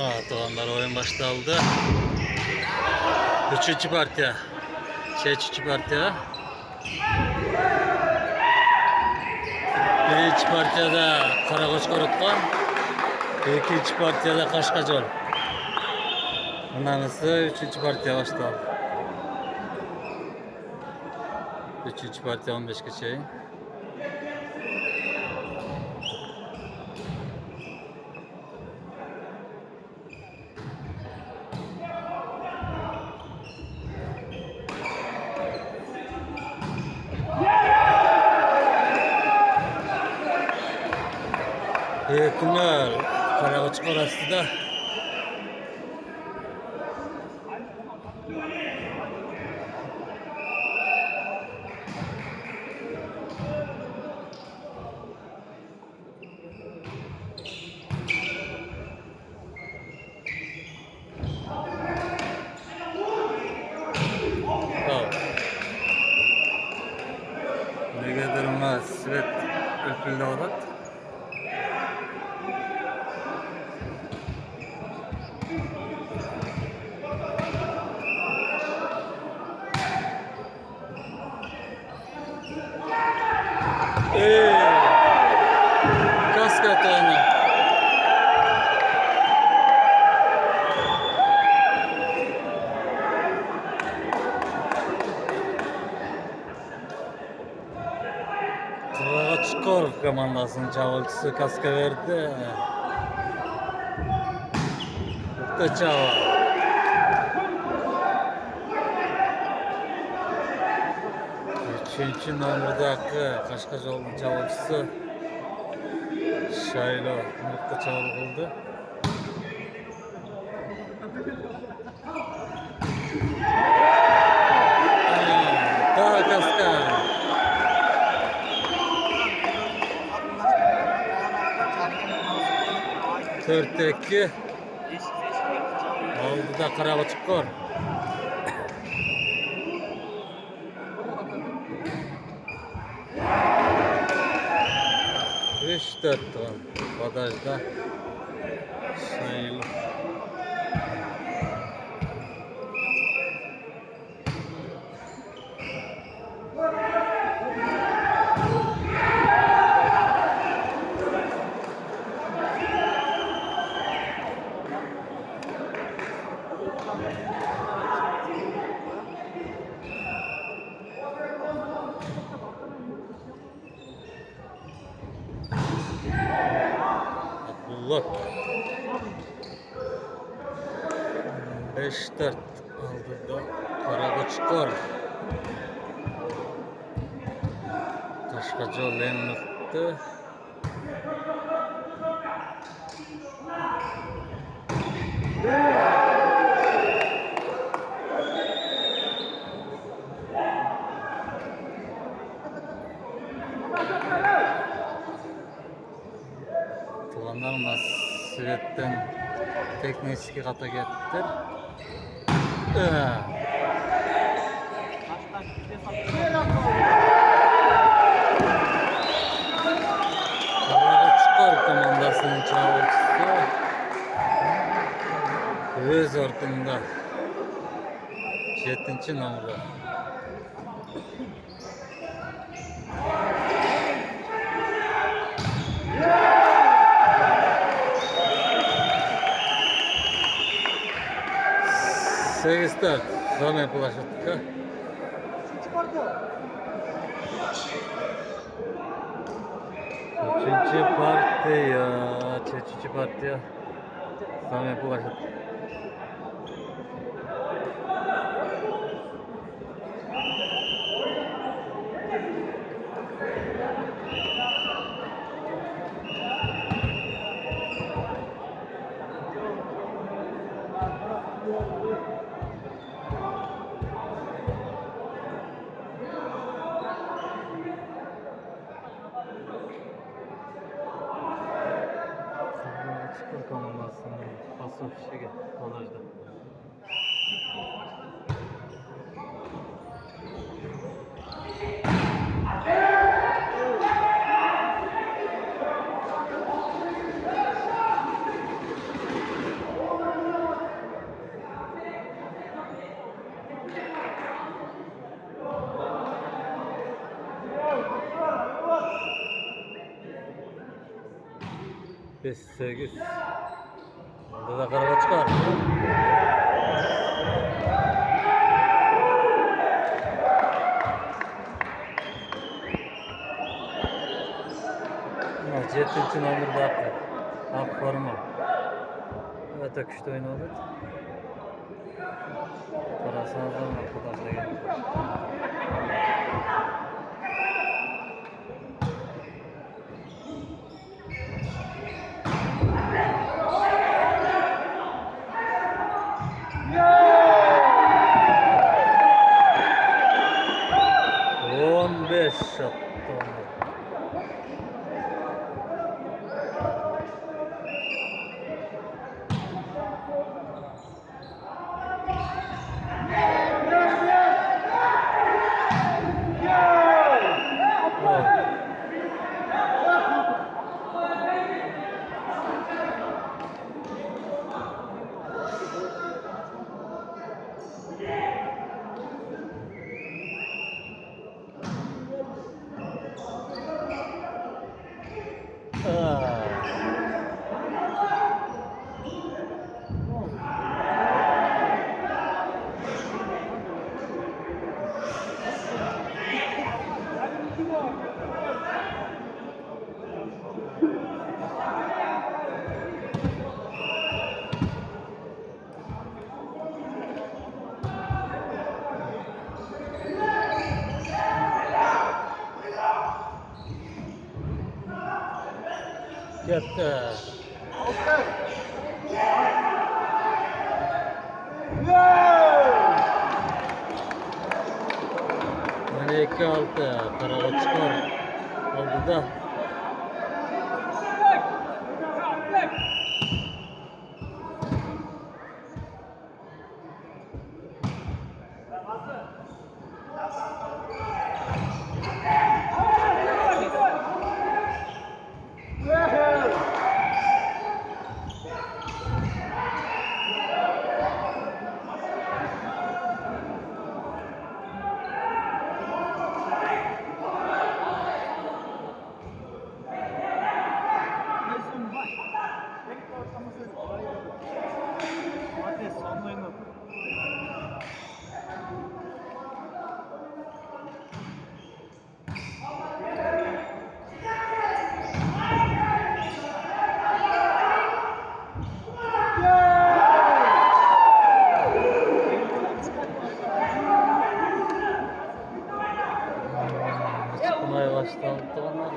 Evet, olanlar oyun başladı. Üçüncü partiya. Üçüncü partiya. Birinci partiyada Karakoç Korutkan. İkinci partiyada Kaşkacol. Bundan üçüncü partiya başladı. Üçüncü partiya 15 geçeyim. İyi günler. Karakoç Korası'da. Negadirma Svet Ülpülde olat. Kaska tane. Karakoç komandasının çavalçısı kaska verdi. Bu da çaval. Üçüncü numardaki Kaşkacıoğlu'nun çavalçısı Şaylo Mutlu çaval oldu. Daha kaska. Törteki oldu da Karakoç Kor. 3-4 ton badajda sayılı. Abdullah 5-4 aldı da Karakoç Kor. Kaşkacıoğlu yanılttı. Tuğanlar Svet'ten teknik kata getir. Karakoç Kor komandasının çavalçısı öz ortunda 7. numara. Sevgisler, zaman yapılaştık ha. Üçüncü partiya zaman yapılaştık. Çıkır komandasının basın fişeki kolajda. 5-8. Burada da karava çıkar. Jettin ömür dakika. Ak forma. Evet akışta oynadık. Parasını zaman arkadaşlar geldi. Shot. Gitti. Yani 2-6 karava çıkar. Oldu da. Çıkmaya başladı onlar.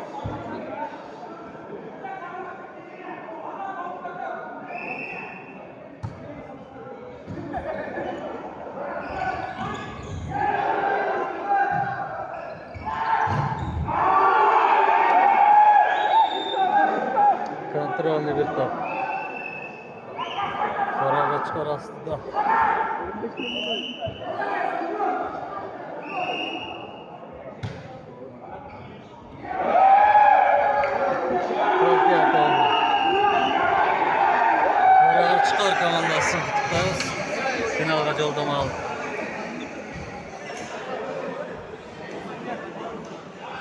Kontrollü bir top. Karava çıkar aslında. Çıkar komandasını tutuklarız. Final oldu mal.